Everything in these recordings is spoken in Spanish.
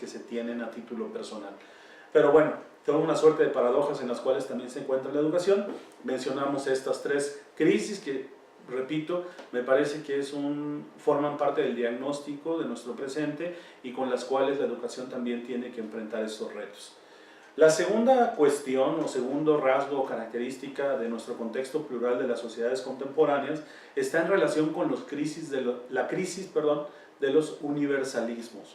que se tienen a título personal. Pero bueno, tengo una suerte de paradojas en las cuales también se encuentra la educación. Mencionamos estas tres crisis que, repito, me parece que forman parte del diagnóstico de nuestro presente y con las cuales la educación también tiene que enfrentar estos retos. La segunda cuestión o segundo rasgo o característica de nuestro contexto plural de las sociedades contemporáneas está en relación con la crisis de los universalismos.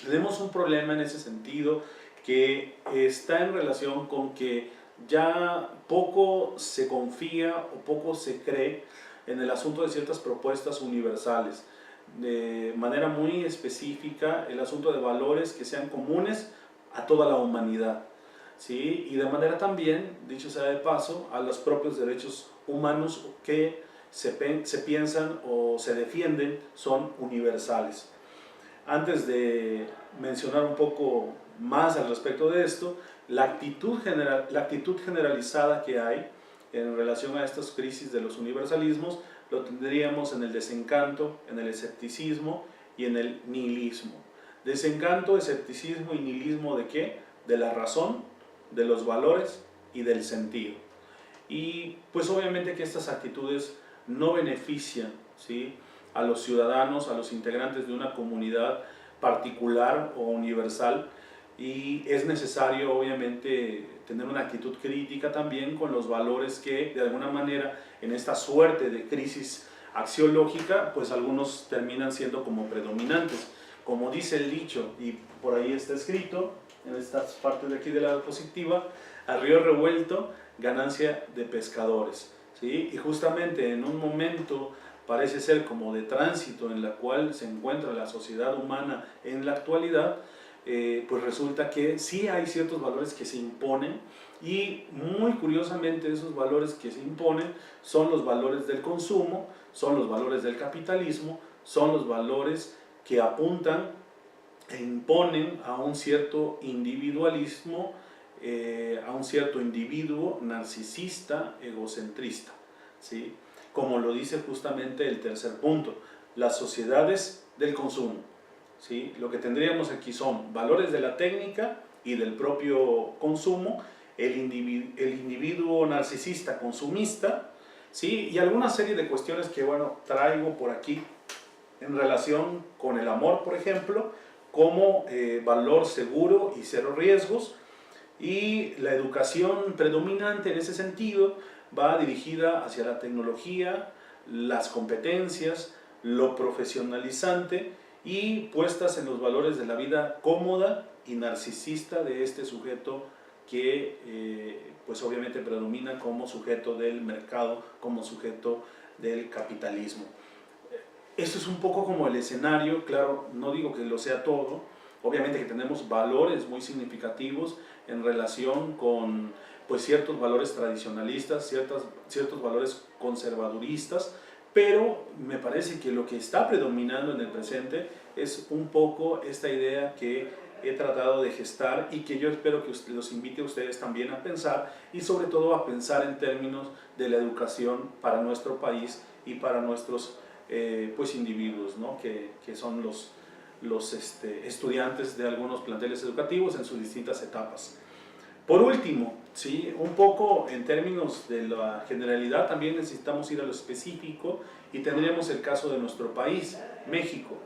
Tenemos un problema en ese sentido que está en relación con que ya poco se confía o poco se cree en el asunto de ciertas propuestas universales. De manera muy específica, el asunto de valores que sean comunes a toda la humanidad, ¿sí? Y de manera también, dicho sea de paso, a los propios derechos humanos que se piensan o se defienden son universales. Antes de mencionar un poco más al respecto de esto, la actitud generalizada que hay en relación a estas crisis de los universalismos lo tendríamos en el desencanto, en el escepticismo y en el nihilismo. Desencanto, escepticismo y nihilismo ¿de qué? De la razón, de los valores y del sentido. Y pues obviamente que estas actitudes no benefician, ¿sí?, a los ciudadanos, a los integrantes de una comunidad particular o universal, y es necesario obviamente tener una actitud crítica también con los valores que de alguna manera en esta suerte de crisis axiológica pues algunos terminan siendo como predominantes. Como dice el dicho, y por ahí está escrito, en estas partes de aquí de la diapositiva, a río revuelto, ganancia de pescadores, ¿sí? Y justamente en un momento parece ser como de tránsito en la cual se encuentra la sociedad humana en la actualidad, pues resulta que sí hay ciertos valores que se imponen, y muy curiosamente esos valores que se imponen son los valores del consumo, son los valores del capitalismo, son los valores que apuntan e imponen a un cierto individualismo, a un cierto individuo narcisista, egocentrista, ¿sí? Como lo dice justamente el tercer punto, las sociedades del consumo, ¿sí? Lo que tendríamos aquí son valores de la técnica y del propio consumo, el individuo narcisista consumista, ¿sí? Y alguna serie de cuestiones que, bueno, traigo por aquí en relación con el amor, por ejemplo, como valor seguro y cero riesgos, y la educación predominante en ese sentido va dirigida hacia la tecnología, las competencias, lo profesionalizante y puestas en los valores de la vida cómoda y narcisista de este sujeto que pues obviamente predomina como sujeto del mercado, como sujeto del capitalismo. Esto es un poco como el escenario, claro, no digo que lo sea todo, obviamente que tenemos valores muy significativos en relación con pues, ciertos valores tradicionalistas, ciertos valores conservaduristas, pero me parece que lo que está predominando en el presente es un poco esta idea que he tratado de gestar y que yo espero que los invite a ustedes también a pensar, y sobre todo a pensar en términos de la educación para nuestro país y para nuestros pues individuos, ¿no? que son los estudiantes de algunos planteles educativos en sus distintas etapas. Por último, ¿sí?, un poco en términos de la generalidad también necesitamos ir a lo específico, y tendríamos el caso de nuestro país, México.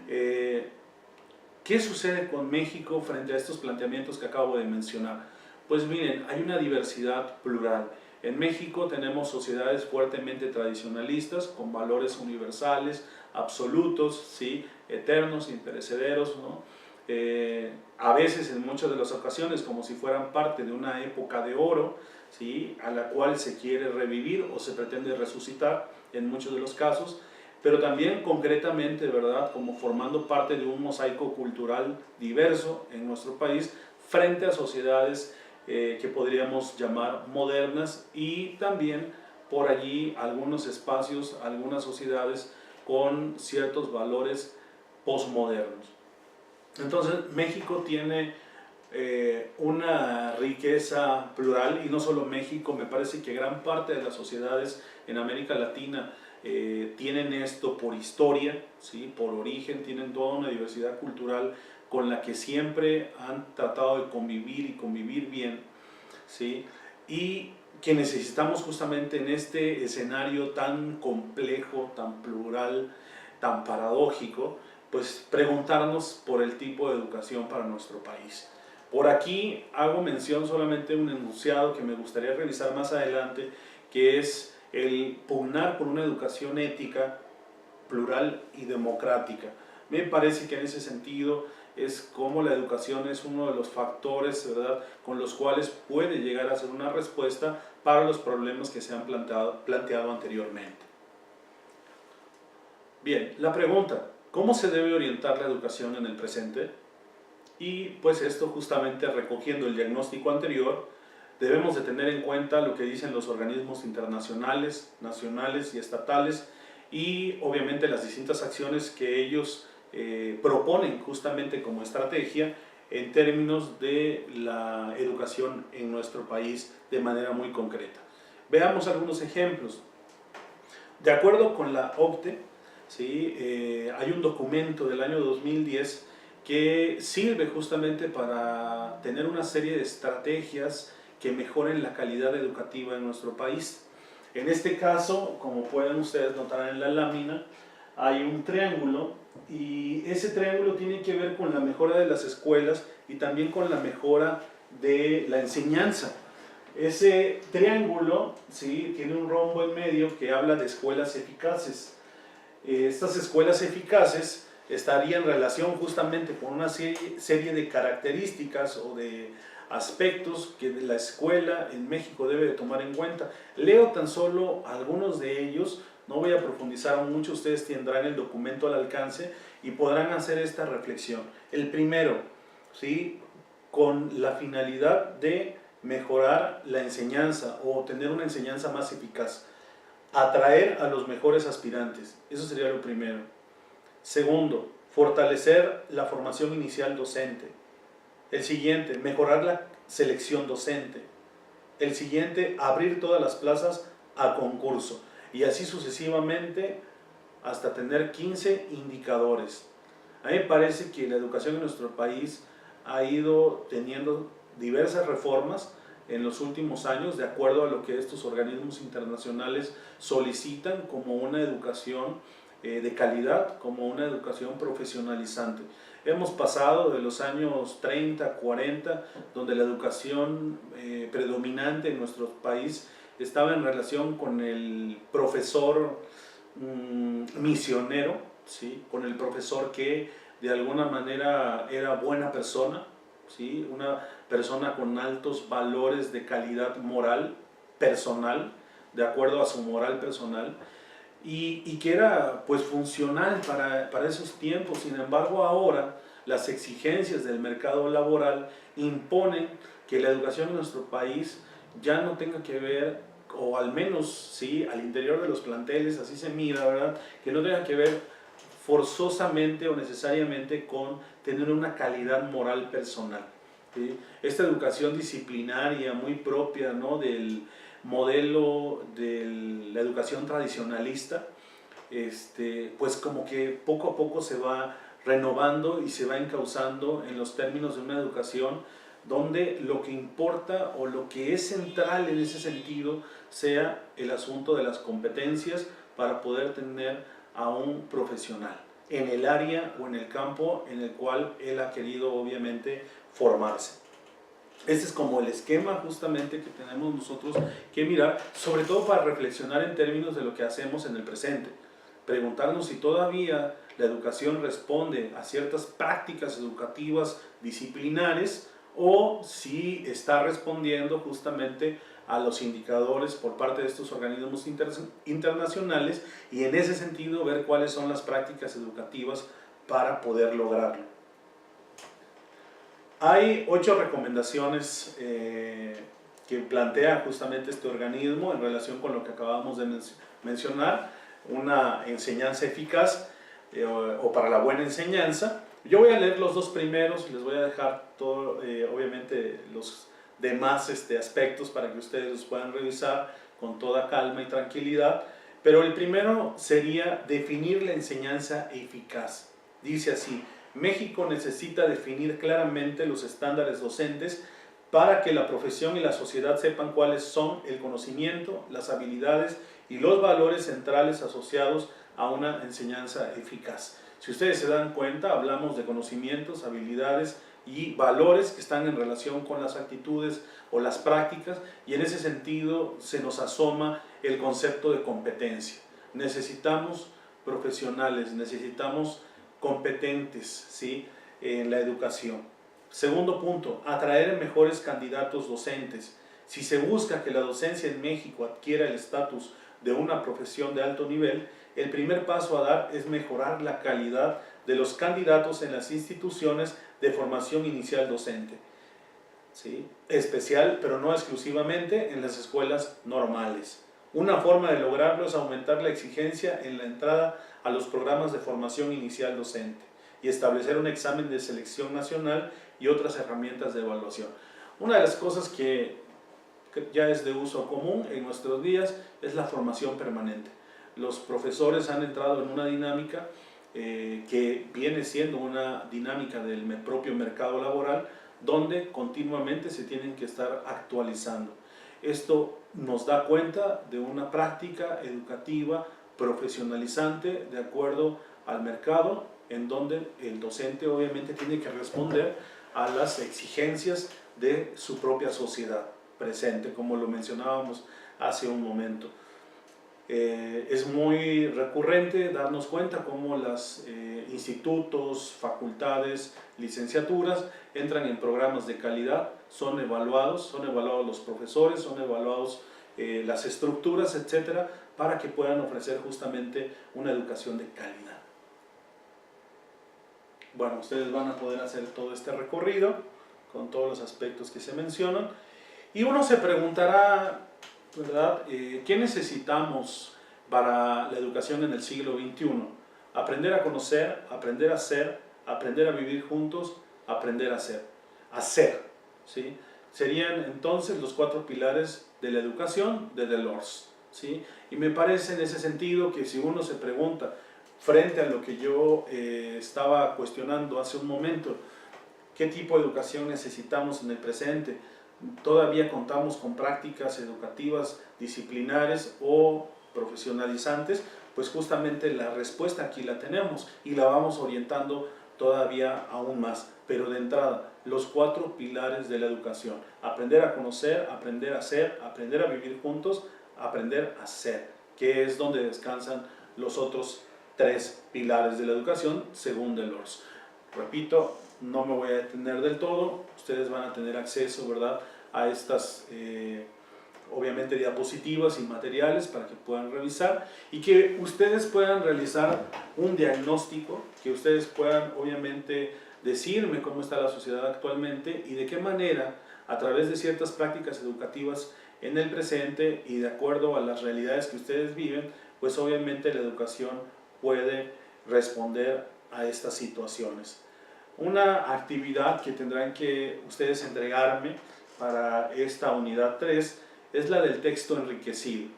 ¿Qué sucede con México frente a estos planteamientos que acabo de mencionar? Pues miren, hay una diversidad plural. En México tenemos sociedades fuertemente tradicionalistas, con valores universales, absolutos, ¿sí?, eternos, imperecederos, ¿no? A veces, en muchas de las ocasiones, como si fueran parte de una época de oro, ¿sí?, a la cual se quiere revivir o se pretende resucitar en muchos de los casos, pero también concretamente, ¿verdad?, como formando parte de un mosaico cultural diverso en nuestro país, frente a sociedades que podríamos llamar modernas, y también por allí algunos espacios, algunas sociedades con ciertos valores posmodernos. Entonces México tiene una riqueza plural, y no solo México, me parece que gran parte de las sociedades en América Latina tienen esto por historia, ¿sí? Por origen, tienen toda una diversidad cultural con la que siempre han tratado de convivir y convivir bien, ¿sí? Y que necesitamos justamente en este escenario tan complejo, tan plural, tan paradójico, pues preguntarnos por el tipo de educación para nuestro país. Por aquí hago mención solamente de un enunciado que me gustaría revisar más adelante, que es el pugnar por una educación ética, plural y democrática. Me parece que en ese sentido es como la educación es uno de los factores, ¿verdad?, con los cuales puede llegar a ser una respuesta para los problemas que se han planteado anteriormente. Bien, la pregunta, ¿cómo se debe orientar la educación en el presente? Y pues esto justamente recogiendo el diagnóstico anterior, debemos de tener en cuenta lo que dicen los organismos internacionales, nacionales y estatales, y obviamente las distintas acciones que ellos proponen justamente como estrategia en términos de la educación en nuestro país de manera muy concreta. Veamos algunos ejemplos. De acuerdo con la OCDE, ¿sí? Hay un documento del año 2010 que sirve justamente para tener una serie de estrategias que mejoren la calidad educativa en nuestro país. En este caso, como pueden ustedes notar en la lámina, hay un triángulo y ese triángulo tiene que ver con la mejora de las escuelas y también con la mejora de la enseñanza. Ese triángulo, ¿sí?, tiene un rombo en medio que habla de escuelas eficaces. Estas escuelas eficaces estarían en relación justamente con una serie de características o de aspectos que la escuela en México debe de tomar en cuenta. Leo tan solo algunos de ellos, no voy a profundizar mucho, ustedes tendrán el documento al alcance y podrán hacer esta reflexión. El primero, ¿sí?, con la finalidad de mejorar la enseñanza o tener una enseñanza más eficaz. Atraer a los mejores aspirantes, eso sería lo primero. Segundo, fortalecer la formación inicial docente. El siguiente, mejorar la selección docente. El siguiente, abrir todas las plazas a concurso. Y así sucesivamente hasta tener 15 indicadores. A mí me parece que la educación en nuestro país ha ido teniendo diversas reformas en los últimos años, de acuerdo a lo que estos organismos internacionales solicitan como una educación de calidad, como una educación profesionalizante. Hemos pasado de los años 30, 40, donde la educación predominante en nuestro país estaba en relación con el profesor misionero, ¿sí?, con el profesor que de alguna manera era buena persona, ¿sí?, una persona con altos valores de calidad moral personal, de acuerdo a su moral personal, y que era pues funcional para esos tiempos. Sin embargo, ahora las exigencias del mercado laboral imponen que la educación en nuestro país ya no tenga que ver, o al menos sí, al interior de los planteles, así se mira, ¿verdad?, que no tenga que ver forzosamente o necesariamente con tener una calidad moral personal, ¿sí? Esta educación disciplinaria muy propia, ¿no?, del modelo de la educación tradicionalista, pues como que poco a poco se va renovando y se va encauzando en los términos de una educación donde lo que importa o lo que es central en ese sentido sea el asunto de las competencias para poder tener a un profesional en el área o en el campo en el cual él ha querido obviamente formarse. Este es como el esquema justamente que tenemos nosotros que mirar, sobre todo para reflexionar en términos de lo que hacemos en el presente. Preguntarnos si todavía la educación responde a ciertas prácticas educativas disciplinares o si está respondiendo justamente a los indicadores por parte de estos organismos internacionales, y en ese sentido ver cuáles son las prácticas educativas para poder lograrlo. Hay 8 recomendaciones que plantea justamente este organismo en relación con lo que acabamos de mencionar, una enseñanza eficaz o para la buena enseñanza. Yo voy a leer los 2 primeros y les voy a dejar todo, obviamente los demás aspectos para que ustedes los puedan revisar con toda calma y tranquilidad. Pero el primero sería definir la enseñanza eficaz. Dice así: México necesita definir claramente los estándares docentes para que la profesión y la sociedad sepan cuáles son el conocimiento, las habilidades y los valores centrales asociados a una enseñanza eficaz. Si ustedes se dan cuenta, hablamos de conocimientos, habilidades y valores que están en relación con las actitudes o las prácticas, y en ese sentido se nos asoma el concepto de competencia. Necesitamos profesionales, necesitamos competentes, ¿sí?, en la educación. Segundo punto, atraer mejores candidatos docentes. Si se busca que la docencia en México adquiera el estatus de una profesión de alto nivel, el primer paso a dar es mejorar la calidad de los candidatos en las instituciones de formación inicial docente, ¿sí?, especial, pero no exclusivamente, en las escuelas normales. Una forma de lograrlo es aumentar la exigencia en la entrada a los programas de formación inicial docente y establecer un examen de selección nacional y otras herramientas de evaluación. Una de las cosas que ya es de uso común en nuestros días es la formación permanente. Los profesores han entrado en una dinámica que viene siendo una dinámica del propio mercado laboral, donde continuamente se tienen que estar actualizando. Esto nos da cuenta de una práctica educativa profesionalizante de acuerdo al mercado, en donde el docente obviamente tiene que responder a las exigencias de su propia sociedad presente, como lo mencionábamos hace un momento. Es muy recurrente darnos cuenta cómo los institutos, facultades, licenciaturas entran en programas de calidad, son evaluados los profesores, son evaluados las estructuras, etcétera, para que puedan ofrecer justamente una educación de calidad. Bueno, ustedes van a poder hacer todo este recorrido con todos los aspectos que se mencionan, y uno se preguntará, ¿verdad?, ¿qué necesitamos para la educación en el siglo XXI? Aprender a conocer, aprender a ser, aprender a vivir juntos, aprender a ser. Hacer, ¿sí? Serían entonces los 4 pilares de la educación de Delors, ¿sí? Y me parece en ese sentido que si uno se pregunta, frente a lo que yo estaba cuestionando hace un momento, ¿qué tipo de educación necesitamos en el presente? Todavía contamos con prácticas educativas disciplinares o profesionalizantes, pues justamente la respuesta aquí la tenemos y la vamos orientando todavía aún más. Pero de entrada, los 4 pilares de la educación: aprender a conocer, aprender a ser, aprender a vivir juntos, aprender a ser, que es donde descansan los otros 3 pilares de la educación según Delors. Repito, no me voy a detener del todo, ustedes van a tener acceso, ¿verdad?, a estas obviamente diapositivas y materiales para que puedan revisar y que ustedes puedan realizar un diagnóstico, que ustedes puedan obviamente decirme cómo está la sociedad actualmente y de qué manera, a través de ciertas prácticas educativas en el presente y de acuerdo a las realidades que ustedes viven, pues obviamente la educación puede responder a estas situaciones. Una actividad que tendrán que ustedes entregarme para esta unidad 3 es la del texto enriquecido.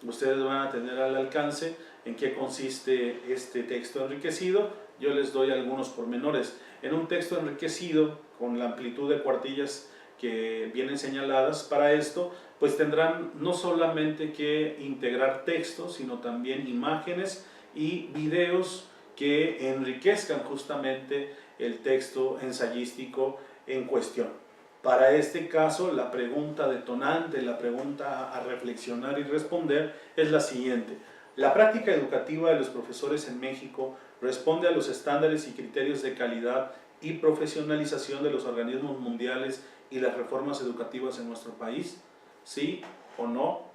Ustedes van a tener al alcance en qué consiste este texto enriquecido. Yo les doy algunos pormenores. En un texto enriquecido, con la amplitud de cuartillas que vienen señaladas para esto, pues tendrán no solamente que integrar textos, sino también imágenes y videos que enriquezcan justamente el texto ensayístico en cuestión. Para este caso, la pregunta detonante, la pregunta a reflexionar y responder es la siguiente: ¿la práctica educativa de los profesores en México responde a los estándares y criterios de calidad y profesionalización de los organismos mundiales y las reformas educativas en nuestro país? ¿Sí o no?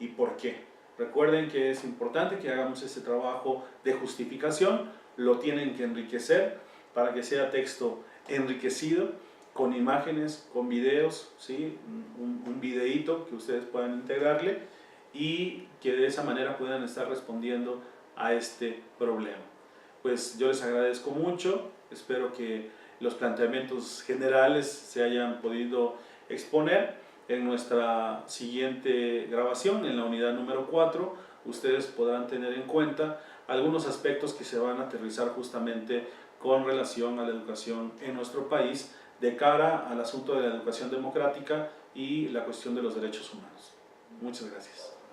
¿Y por qué? Recuerden que es importante que hagamos este trabajo de justificación, lo tienen que enriquecer para que sea texto enriquecido, con imágenes, con videos, ¿sí?, un videíto que ustedes puedan integrarle y que de esa manera puedan estar respondiendo a este problema. Pues yo les agradezco mucho, espero que los planteamientos generales se hayan podido exponer. En nuestra siguiente grabación, en la unidad número 4, ustedes podrán tener en cuenta algunos aspectos que se van a aterrizar justamente con relación a la educación en nuestro país de cara al asunto de la educación democrática y la cuestión de los derechos humanos. Muchas gracias.